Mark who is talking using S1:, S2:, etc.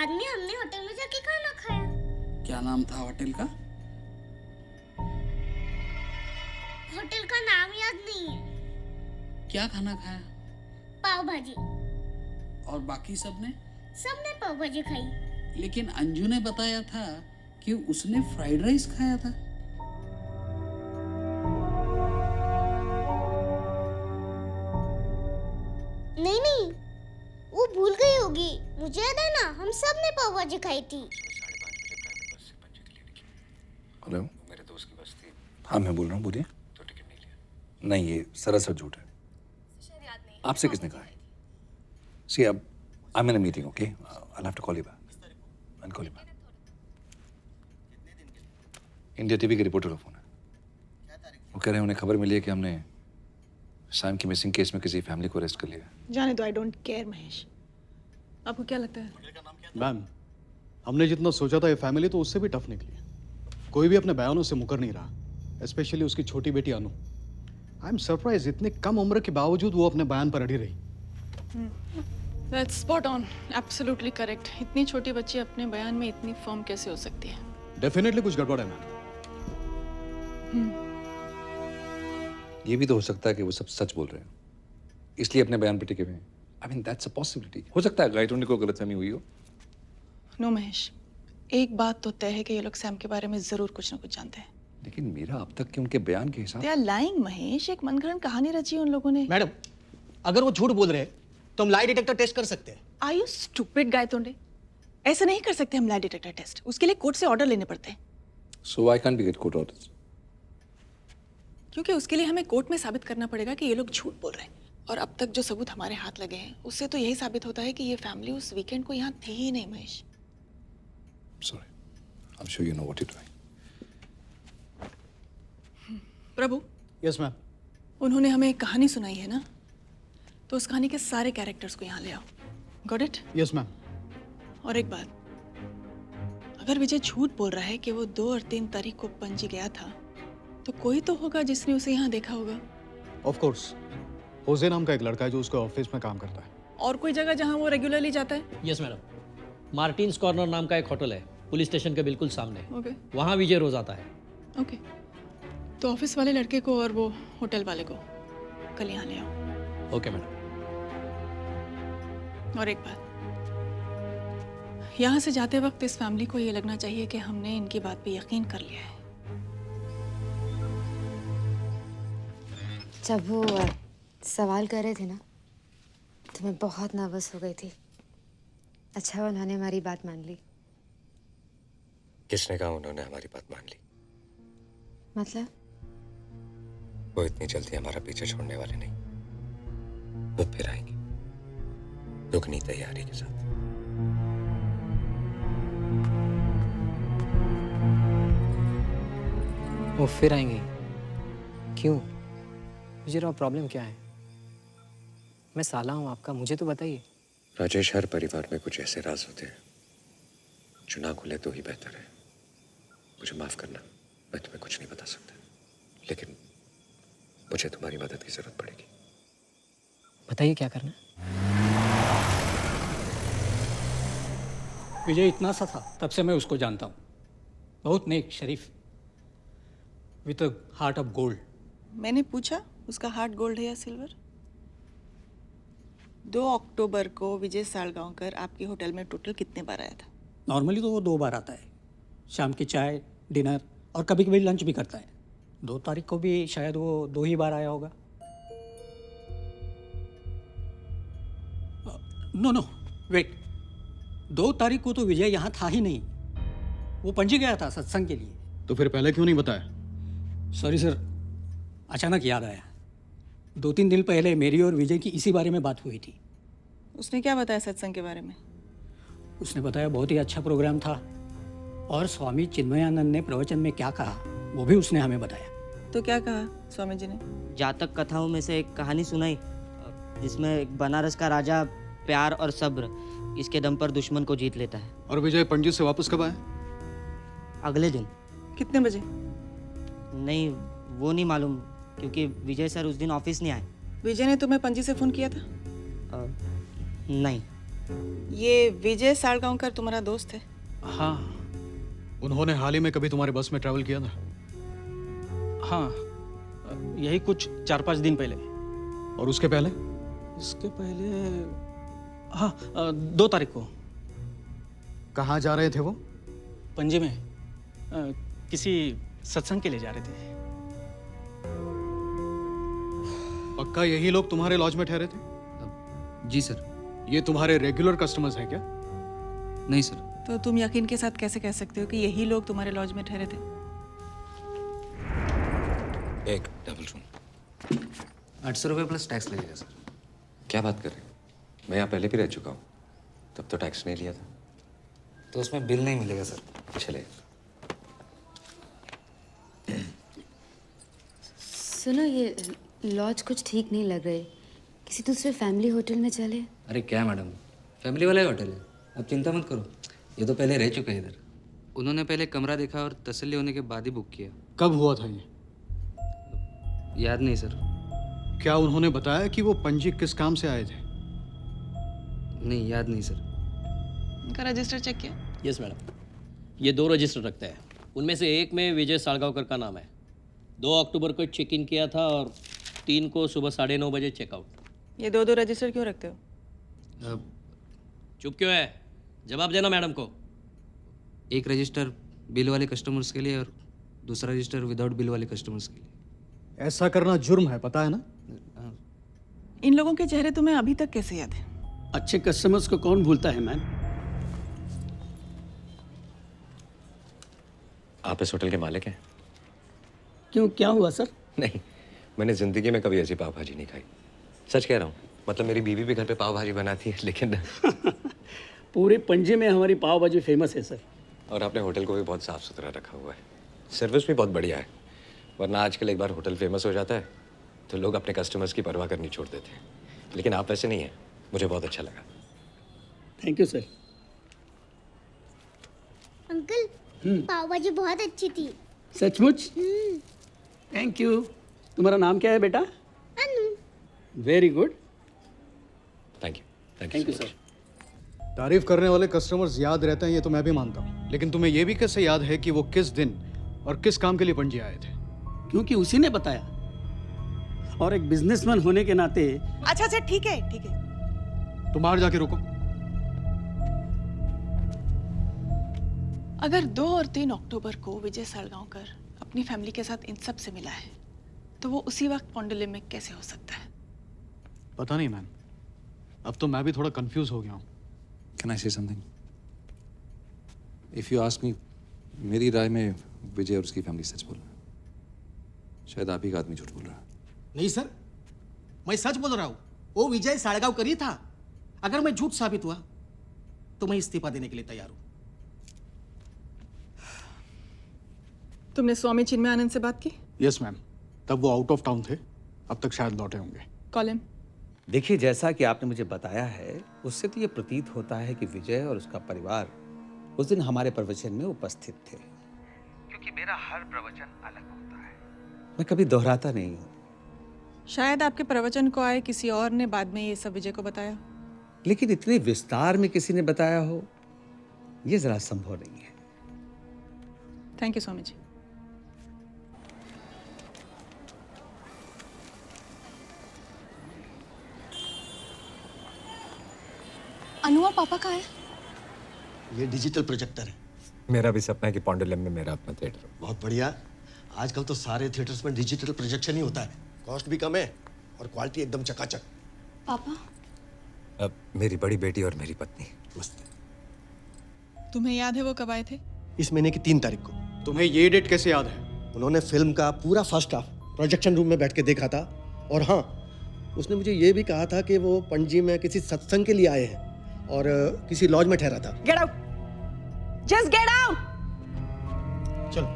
S1: बाद में हमने होटल में जाके खाना खाया।
S2: क्या नाम था होटल का?
S1: होटल का नाम याद नहीं है।
S2: क्या खाना खाया?
S1: पाव भाजी।
S2: और बाकी सबने?
S1: सबने पाव भाजी खाई।
S2: लेकिन अंजू ने बताया था कि उसने फ्राइड राइस खाया था।
S1: नहीं नहीं, वो भूल गई होगी। मुझे याद है ना, हम सब ने पाव भाजी खाई थी।
S3: 5:30 हेलो,
S4: मेरे दोस्त की बस थी।
S3: हाँ मैं बोल रहा हूँ, बोलिए।
S4: तो टिकट नहीं लिया?
S3: नहीं, ये सरासर झूठ है। आपसे किसने कहा है? सी अब I am in a meeting, okay? I have to call you back. I call you back. India TV के रिपोर्टर का फोन है। वो कह रहे हैं उन्हें खबर मिली है कि हमने सैम की मिसिंग केस में किसी फैमिली को अरेस्ट कर लिया है।
S5: जाने दो, आई डोंट केयर महेश। आपको क्या लगता है?
S6: मैम, हमने जितना सोचा था ये फैमिली तो उससे भी टफ निकली। कोई भी अपने बयानों से मुकर नहीं रहा, स्पेशली उसकी छोटी बेटी अनु। आई एम सरप्राइज, इतनी कम उम्र के बावजूद वो अपने बयान पर अड़ी रही।
S5: That's spot on, absolutely correct. इतनी छोटी बच्ची अपने बयान में इतनी फर्म कैसे हो सकती है?
S6: डेफिनेटली कुछ गड़बड़ है मैम।
S3: ये भी तो हो सकता है कि वो सब सच बोल रहे हैं, इसलिए अपने बयान पर टिके हुए हैं। I mean that's a possibility. हो सकता है गाइड को गलतफहमी हुई हो।
S5: नो महेश, एक बात तो तय है कि ये लोग सैम के बारे में जरूर कुछ ना कुछ जानते हैं।
S3: लेकिन मेरा अब तक के उनके बयान के हिसाब
S5: दे आर लाइंग महेश, एक मनगढ़ंत कहानी रची है उन लोगों ने।
S7: मैडम, अगर वो झूठ बोल रहे हैं तो हम लाई डिटेक्टर टेस्ट कर सकते हैं।
S5: Are you stupid Gaitonde? ऐसे नहीं कर सकते हम लाई डिटेक्टर टेस्ट, उसके लिए कोर्ट से ऑर्डर लेने पड़ते हैं।
S3: So I can't be get court orders.
S5: क्योंकि उसके लिए हमें कोर्ट में साबित करना पड़ेगा कि ये लोग झूठ बोल रहे हैं। और अब तक जो सबूत हमारे हाथ लगे हैं उससे तो यही साबित होता है कि ये फैमिली उस वीकेंड को यहाँ थी ही नहीं Mahesh.
S3: Sorry, I am sure you know what you doing.
S5: Prabhu,
S6: yes ma'am.
S5: उन्होंने हमें एक कहानी सुनाई है ना, तो उस कहानी के सारे कैरेक्टर्स को यहाँ ले आओ। Got it?
S6: Yes ma'am.
S5: और एक बात, अगर विजय झूठ बोल रहा है कि वो 2 और 3 तारीख को पणजी गया था, तो कोई तो होगा जिसने उसे यहाँ देखा होगा।
S6: ऑफ कोर्स, होजे नाम का एक लड़का है जो उसके ऑफिस में काम करता है।
S5: और कोई जगह जहाँ वो रेगुलरली जाता है?
S7: यस मैडम, मार्टिन्स कॉर्नर नाम का एक होटल है पुलिस स्टेशन के बिल्कुल सामने।
S5: ओके
S7: वहाँ विजय रोज आता है।
S5: ओके, तो ऑफिस वाले लड़के को और वो होटल वाले को कल यहाँ ले आओ।
S7: Okay madam.
S5: और एक बात, यहाँ से जाते वक्त इस फैमिली को ये लगना चाहिए कि हमने इनकी बात पे यकीन कर लिया है।
S8: जब वो सवाल कर रहे थे ना, तो मैं बहुत नर्वस हो गई थी। अच्छा उन्होंने हमारी बात मान ली।
S4: किसने कहा उन्होंने हमारी बात मान ली?
S8: मतलब?
S4: वो इतनी जल्दी हमारा पीछे छोड़ने वाले नहीं। वो फिर आएंगी दुगनी तैयारी के साथ।
S9: वो फिर आएंगे? क्यों? मुझे और प्रॉब्लम क्या है? मैं साला हूँ आपका, मुझे तो बताइए।
S4: राजेश, हर परिवार में कुछ ऐसे राज होते हैं जो ना खुले तो ही बेहतर है। मुझे माफ करना, मैं तुम्हें कुछ नहीं बता सकता, लेकिन मुझे तुम्हारी मदद की जरूरत पड़ेगी।
S9: बताइए क्या करना है?
S10: विजय इतना सा था तब से मैं उसको जानता हूँ। बहुत नेक, शरीफ, with a heart of gold.
S5: मैंने पूछा उसका हार्ट गोल्ड है या सिल्वर? 2 अक्टूबर को विजय सालगांवकर आपके होटल में टोटल कितने बार आया था?
S10: नॉर्मली तो वो 2 बार आता है, शाम की चाय, डिनर और कभी कभी लंच भी करता है। 2 तारीख को भी शायद वो 2 ही बार आया होगा। नो वेट, 2 तारीख को तो विजय यहाँ था ही नहीं, वो पणजी गया था सत्संग के लिए।
S6: तो फिर पहले क्यों नहीं बताया?
S10: सॉरी सर, अचानक याद आया। 2-3 दिन पहले मेरी और विजय की इसी बारे में बात हुई थी।
S5: उसने क्या बताया सत्संग के बारे में?
S10: उसने बताया बहुत ही अच्छा प्रोग्राम था, और स्वामी चिन्मयानंद ने प्रवचन में क्या कहा वो भी उसने हमें बताया।
S5: तो क्या कहा स्वामी जी ने?
S9: जातक कथाओं में से एक कहानी सुनाई, जिसमें एक बनारस का राजा प्यार और सब्र इसके दम पर दुश्मन को जीत लेता है।
S6: और विजय पणजी से वापस कब आया?
S9: अगले दिन।
S5: कितने बजे?
S9: नहीं, वो नहीं मालूम, क्योंकि विजय सर उस दिन ऑफिस नहीं आए।
S5: विजय ने तुम्हें पणजी से फोन किया था?
S9: नहीं।
S5: ये विजय सालगांवकर तुम्हारा दोस्त है?
S6: हाँ। उन्होंने हाल ही में कभी तुम्हारे बस में ट्रैवल किया था?
S10: हाँ, यही कुछ 4-5 दिन पहले।
S6: और उसके पहले?
S10: इसके पहले हाँ, 2 तारीख को।
S6: कहाँ जा रहे थे वो?
S10: पणजी में किसी सत्संग के लिए जा रहे थे।
S6: पक्का यही लोग तुम्हारे लॉज में ठहरे थे?
S2: जी सर।
S6: ये तुम्हारे रेगुलर कस्टमर्स हैं क्या?
S2: नहीं सर।
S5: तो तुम यकीन के साथ कैसे कह सकते हो कि यही लोग तुम्हारे लॉज में ठहरे थे?
S4: एक डबल रूम।
S2: 800 रुपये प्लस टैक्स लगेगा सर।
S4: क्या बात कर रहे हैं? मैं यहाँ पहले भी रह चुका हूँ, तब तो टैक्स नहीं लिया था।
S2: तो उसमें बिल नहीं मिलेगा सर।
S4: चले।
S8: सुनो, ये लॉज कुछ ठीक नहीं लग रही। किसी दूसरे फैमिली होटल में चले?
S2: अरे क्या मैडम, फैमिली वाला ही होटल है, आप चिंता मत करो। ये तो पहले रह चुके हैं इधर। उन्होंने पहले कमरा देखा और तसल्ली होने के बाद ही बुक किया।
S6: कब हुआ था ये?
S2: याद नहीं सर।
S6: क्या उन्होंने बताया कि वो पणजी किस काम से आए थे?
S2: नहीं, याद नहीं सर।
S5: उनका रजिस्टर चेक किया?
S7: यस मैडम, ये 2 रजिस्टर रखते हैं। उनमें से एक में विजय सालगांवकर का नाम है। 2 अक्टूबर को चेक इन किया था और 3 को सुबह 9:30 बजे चेकआउट।
S5: ये 2 रजिस्टर क्यों रखते हो?
S7: चुप क्यों है? जवाब देना मैडम को।
S2: एक रजिस्टर बिल वाले कस्टमर्स के लिए और दूसरा रजिस्टर विदाउट बिल वाले कस्टमर्स के लिए।
S6: ऐसा करना जुर्म है, पता है ना?
S5: इन लोगों के चेहरे तुम्हें अभी तक कैसे याद है?
S10: अच्छे कस्टमर्स को कौन भूलता है मैम?
S4: आप इस होटल के मालिक हैं?
S10: क्यों, क्या हुआ सर?
S4: नहीं, मैंने जिंदगी में कभी ऐसी पाव भाजी नहीं खाई। सच कह रहा हूँ। मतलब मेरी बीवी भी घर पे पाव भाजी बनाती है, लेकिन
S10: पूरे पणजी में हमारी पाव भाजी फेमस है सर।
S4: और आपने होटल को भी बहुत साफ सुथरा रखा हुआ है। सर्विस भी बहुत बढ़िया है। वरना आजकल एक बार होटल फेमस हो जाता है तो लोग अपने कस्टमर्स की परवाह करनी छोड़ देते हैं। लेकिन आप वैसे नहीं हैं। मुझे बहुत अच्छा लगा।
S10: Thank you sir.
S1: Uncle, pav bhaji बहुत अच्छी थी।
S10: सचमुच? Thank you. तुम्हारा नाम क्या है बेटा?
S1: Anu.
S10: Very good.
S4: Thank you.
S10: Thank you sir.
S6: तारीफ करने वाले कस्टमर्स याद रहते हैं, ये तो मैं भी मानता हूँ। लेकिन तुम्हें ये भी कैसे याद है कि वो किस दिन और किस काम के लिए पणजी आए थे?
S10: क्योंकि उसी ने बताया, और एक बिजनेसमैन होने के नाते।
S5: अच्छा, ठीक है।
S6: तुम बाहर जाके रुको।
S5: अगर 2 और 3 अक्टूबर को विजय सालगांवकर अपनी फैमिली के साथ इन सब से मिला है, तो वो उसी वक्त पोंडुले में कैसे हो सकता है?
S6: पता नहीं मैम, अब तो मैं भी थोड़ा कंफ्यूज हो गया हूँ।
S3: Can I say something? If you ask me, मेरी राय में विजय और उसकी फैमिली सच बोल रहा है। शायद आप ही का आदमी झूठ बोल रहा है।
S11: नहीं सर, मैं सच बोल रहा हूँ। वो विजय सालगांवकर ही था। अगर मैं झूठ साबित हुआ तो मैं इस्तीफा देने के लिए तैयार हूँ।
S5: तुमने स्वामी चिन्मय आनंद से बात की?
S6: यस मैम, तब वो आउट ऑफ टाउन थे। अब तक शायद लौटे होंगे।
S5: कॉलिन।
S12: देखिए, जैसा कि आपने मुझे बताया है, उससे तो ये प्रतीत होता है कि विजय और उसका परिवार उस दिन हमारे प्रवचन में उपस्थित थे। क्योंकि मेरा हर प्रवचन अलग होता है, मैं कभी दोहराता नहीं हूँ।
S5: शायद आपके प्रवचन को आए किसी और ने बाद में ये सब विजय को बताया।
S12: लेकिन इतने विस्तार में किसी ने बताया हो, ये जरा संभव नहीं है।
S5: Thank you Swami ji.
S13: अनुआ पापा कहाँ है?
S11: ये डिजिटल प्रोजेक्टर है।
S4: मेरा भी सपना है कि पोंडुलेम में मेरा अपना थिएटर हो।
S11: बहुत बढ़िया। आजकल तो सारे थिएटर्स में डिजिटल प्रोजेक्शन ही होता है। कॉस्ट भी कम है और क्वालिटी एकदम चकाचक।
S13: पापा,
S4: अब मेरी बड़ी बेटी और मेरी पत्नी।
S11: मस्त।
S5: तुम्हें याद है वो कब आए थे?
S11: इस महीने की 3 तारीख को।
S6: तुम्हें ये डेट कैसे याद है?
S11: उन्होंने फिल्म का पूरा फर्स्ट हाफ प्रोजेक्शन रूम में बैठ के देखा था। और हाँ, उसने मुझे ये भी कहा था कि वो पणजी में किसी सत्संग के लिए आए हैं और किसी लॉज में ठहरा था।
S5: Get out! Just get out!
S11: चलो।